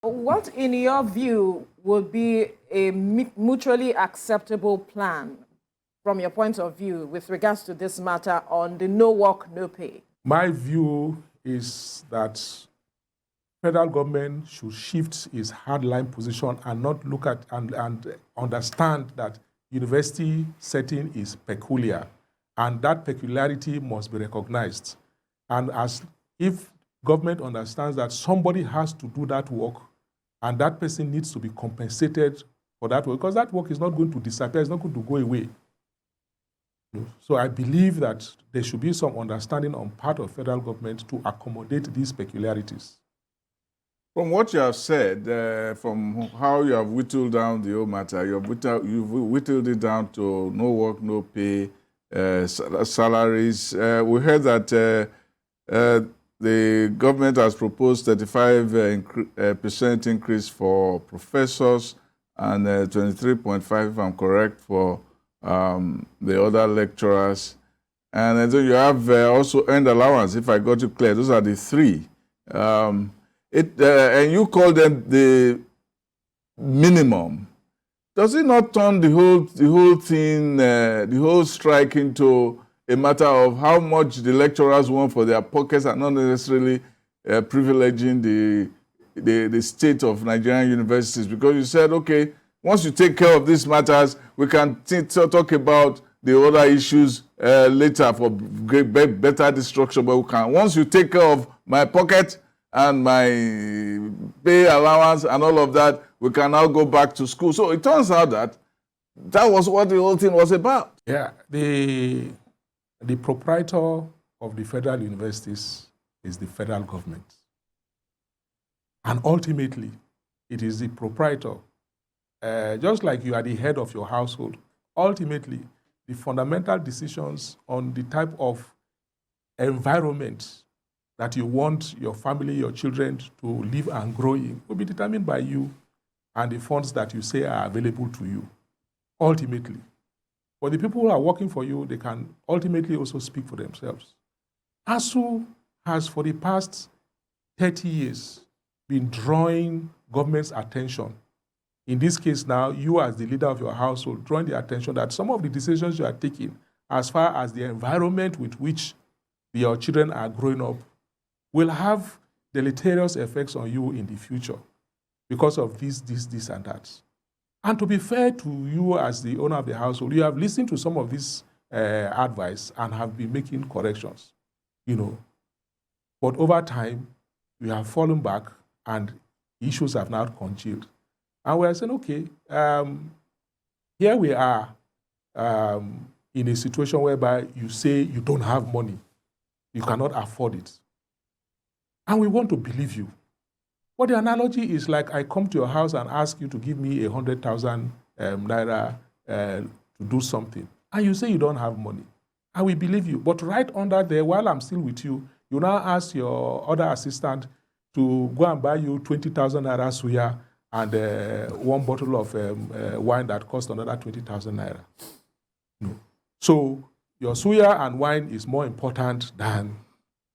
What, in your view, would be a mutually acceptable plan from your point of view with regards to this matter on the no work, no pay? My view is that federal government should shift its hardline position and not look at and understand that university setting is peculiar, and that peculiarity must be recognized. And as if government understands that somebody has to do that work, and that person needs to be compensated for that work, because that work is not going to disappear, it's not going to go away. So I believe that there should be some understanding on part of federal government to accommodate these peculiarities. From what you have said, from how you have whittled down the whole matter, you've whittled it down to no work, no pay, salaries. We heard that the government has proposed 35% increase for professors and 23.5%, if I'm correct, for the other lecturers. And then you have also earned allowance, if I got you clear. Those are the three. And you call them the minimum. Does it not turn the whole thing, the whole strike into a matter of how much the lecturers want for their pockets and not necessarily privileging the state of Nigerian universities? Because you said, okay, once you take care of these matters, we can talk about the other issues later for better structure. But we can, once you take care of my pocket and my pay allowance and all of that, we can now go back to school. So it turns out that was what the whole thing was about. Yeah, the proprietor of the federal universities is the federal government. And ultimately, it is the proprietor. Just like you are the head of your household, ultimately, the fundamental decisions on the type of environment that you want your family, your children to live and grow in will be determined by you and the funds that you say are available to you, ultimately. For the people who are working for you, they can ultimately also speak for themselves. ASUU has, for the past 30 years, been drawing government's attention. In this case now, you as the leader of your household, drawing the attention that some of the decisions you are taking as far as the environment with which your children are growing up will have deleterious effects on you in the future because of this, and that. And to be fair to you as the owner of the household, you have listened to some of this advice and have been making corrections, But over time, you have fallen back and issues have now congealed. And we're saying, okay, here we are in a situation whereby you say you don't have money, you cannot afford it. And we want to believe you. But the analogy is like I come to your house and ask you to give me 100,000 naira to do something. And you say you don't have money. And we believe you. But right under there, while I'm still with you, you now ask your other assistant to go and buy you 20,000 naira suya and one bottle of wine that costs another 20,000 naira. No. So your suya and wine is more important than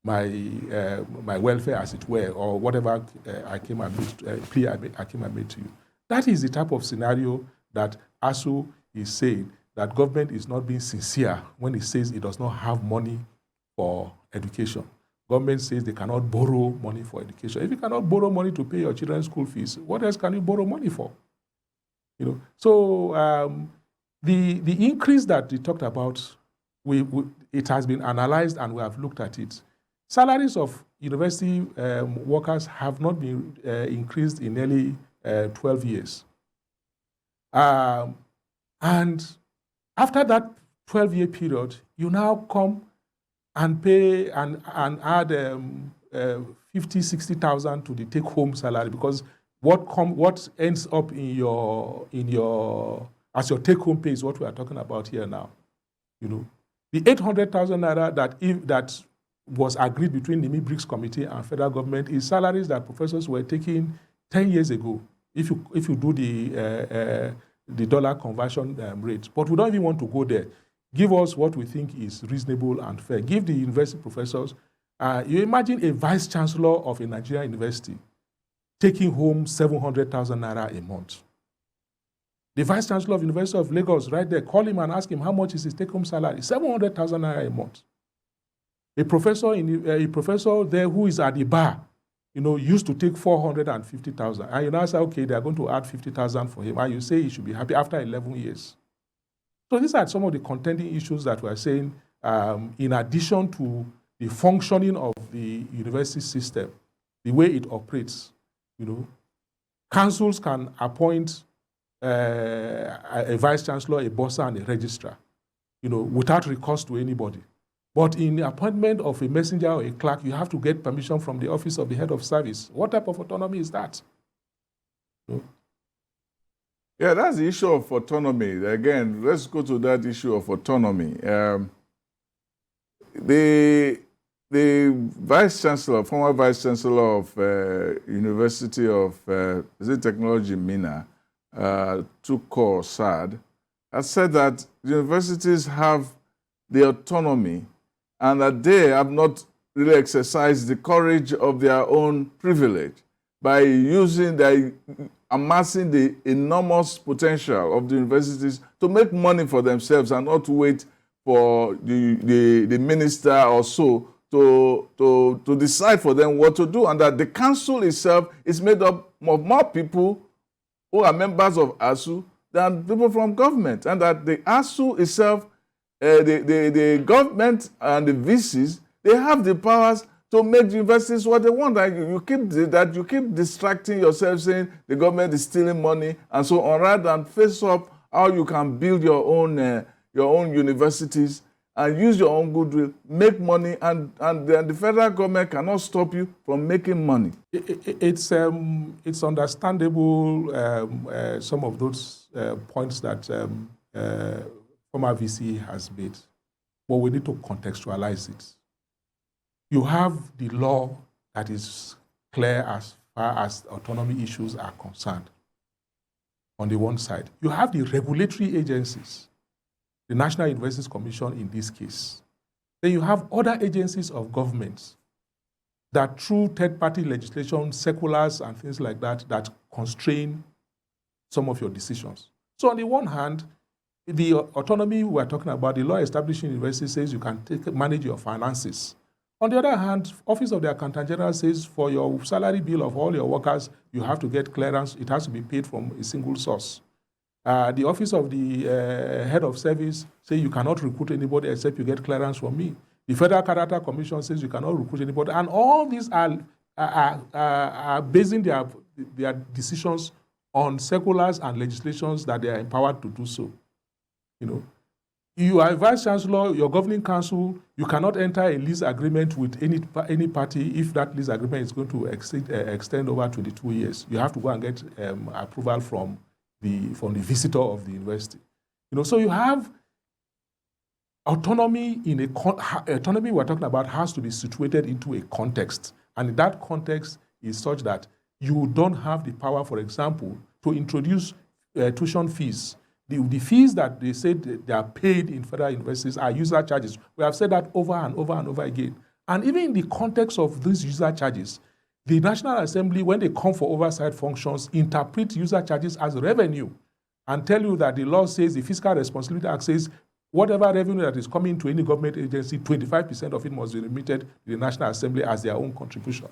my welfare, as it were, or whatever I came and made to you. That is the type of scenario that ASUU is saying, that government is not being sincere when it says it does not have money for education. Government says they cannot borrow money for education. If you cannot borrow money to pay your children's school fees, what else can you borrow money for? So the increase that we talked about, it has been analyzed and we have looked at it. Salaries of university workers have not been increased in nearly 12 years. And after that 12-year period, you now come and pay and add 50, 60,000 to the take-home salary, because what ends up in your as your take-home pay is what we are talking about here now. The 800,000 naira that was agreed between the BRICS committee and federal government is salaries that professors were taking 10 years ago, if you do the dollar conversion rate. But we don't even want to go there. Give us what we think is reasonable and fair. Give the university professors, you imagine a vice chancellor of a Nigerian university taking home 700,000 naira a month. The Vice Chancellor of University of Lagos, right there, call him and ask him how much is his take-home salary. 700,000 naira a month. A professor there who is at the bar, used to take 450,000. And you now say, okay, they are going to add 50,000 for him. And you say he should be happy after 11 years. So these are some of the contending issues that we're saying, in addition to the functioning of the university system, the way it operates. Councils can appoint a vice chancellor, a bursar, and a registrar, without recourse to anybody. But in the appointment of a messenger or a clerk, you have to get permission from the office of the head of service. What type of autonomy is that? Yeah, that's the issue of autonomy. Again, let's go to that issue of autonomy. The vice chancellor, former vice chancellor of University of Technology, Mina, Tuko Sad, has said that universities have the autonomy and that they have not really exercised the courage of their own privilege by amassing the enormous potential of the universities to make money for themselves and not to wait for the minister or so to decide for them what to do, and that the council itself is made up of more people who are members of ASUU than people from government, and that the ASUU itself, the government and the VCs, they have the powers to make the universities what they want. And you keep distracting yourself saying the government is stealing money and so on, rather than face up how you can build your own universities and use your own goodwill, make money, and then the federal government cannot stop you from making money. It's understandable, some of those points that former VC has made, but we need to contextualize it. You have the law that is clear as far as autonomy issues are concerned on the one side. You have the regulatory agencies, the National Universities Commission in this case. Then you have other agencies of government that through third-party legislation, circulars and things like that, that constrain some of your decisions. So on the one hand, the autonomy we're talking about, the law establishing university says you can manage your finances. On the other hand, Office of the Accountant General says for your salary bill of all your workers, you have to get clearance. It has to be paid from a single source. The Office of the Head of Service says you cannot recruit anybody except you get clearance from me. The Federal Character Commission says you cannot recruit anybody. And all these are basing their decisions on circulars and legislations that they are empowered to do so. You are a vice chancellor, your governing council, you cannot enter a lease agreement with any party if that lease agreement is going to extend over 22 years. You have to go and get approval from the visitor of the university. So you have autonomy autonomy we're talking about has to be situated into a context. And that context is such that you don't have the power, for example, to introduce tuition fees. The fees that they say they are paid in federal universities are user charges. We have said that over and over and over again. And even in the context of these user charges, the National Assembly, when they come for oversight functions, interpret user charges as revenue and tell you that the law says, the Fiscal Responsibility Act says, whatever revenue that is coming to any government agency, 25% of it must be remitted to the National Assembly as their own contribution.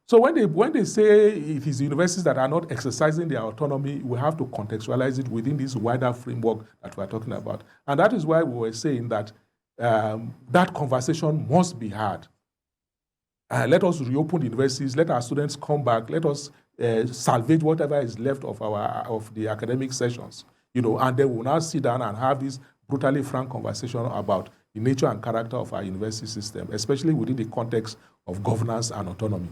So when they say it is universities that are not exercising their autonomy, we have to contextualize it within this wider framework that we're talking about. And that is why we were saying that that conversation must be had. Let us reopen the universities, let our students come back, let us salvage whatever is left of the academic sessions, and then we'll now sit down and have this brutally frank conversation about the nature and character of our university system, especially within the context of governance and autonomy.